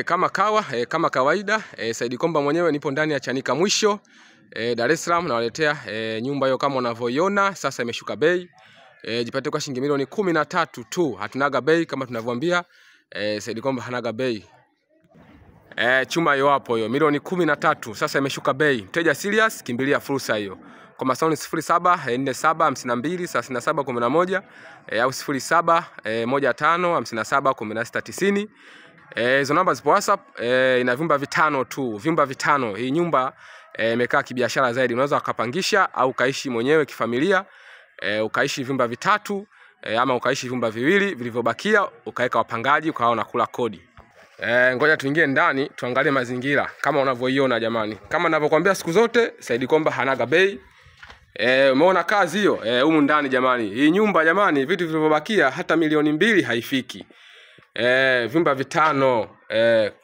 Kama kawaida, Said Komba mwenyewe nipo ndani ya Chanika Mwisho, Dar es Salaam, nawaletea nyumba hiyo kama unavyoiona. Sasa imeshuka bei. Jipate kwa shilingi milioni 13 tu. Hatunaga bei kama tunavyoambia. Said Komba hanaga bei. Chuma hiyo hapo hiyo milioni 13. Sasa imeshuka bei. Mteja serious, kimbilia fursa hiyo. Kwa masauni 0747523711 au 0715571690. Hizo namba zipo WhatsApp. Ina vyumba vitano tu, vyumba vitano. Hii nyumba imekaa kibiashara zaidi. Unaweza ukapangisha au ukaishi mwenyewe kifamilia, ukaishi vyumba vitatu, ama ukaishi vyumba viwili vilivyobakia ukaweka wapangaji ukawa unakula kodi. Ngoja tuingie ndani tuangalie mazingira kama unavyoiona jamani. Kama ninavyokuambia siku zote, Said Komba hanaga bei. Umeona kazi hiyo? Humu ndani jamani. Hii nyumba jamani, vitu vilivyobakia hata milioni 2 haifiki. Vyumba vitano,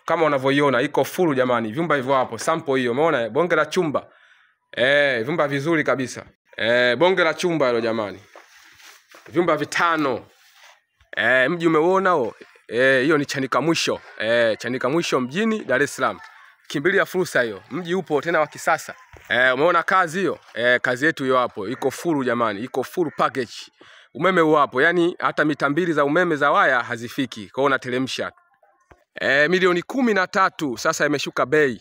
kama unavyoiona iko full jamani. Vyumba hivyo hapo, sample hiyo. Umeona bonge la chumba. Vyumba vizuri kabisa. Bonge la chumba hilo jamani. Vyumba vitano. Mji umeona huo? Hiyo ni Chanika Mwisho. Chanika Mwisho mjini Dar es Salaam. Kimbilia fursa hiyo. Mji upo tena wa kisasa. Umeona kazi hiyo? Kazi yetu hiyo hapo. Iko full jamani. Iko full package. Umeme upo, yani hata mita 2 za umeme za waya hazifiki. Kwa hiyo unateremsha. Milioni 13 sasa imeshuka bei.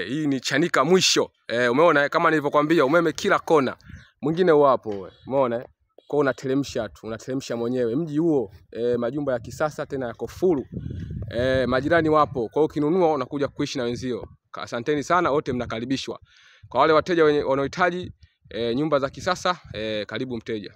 Hii ni Chanika Mwisho. Umeona kama nilivyokuambia, umeme kila kona. Mwingine upo. Umeona? Kwa hiyo unateremsha tu, unateremsha mwenyewe. Mji huo majumba ya kisasa tena yako full. Majirani wapo. Kwa hiyo ukinunua unakuja kuishi na wenzio. Asanteni sana, wote mnakaribishwa. Kwa wale wateja wanaohitaji nyumba za kisasa, karibu mteja.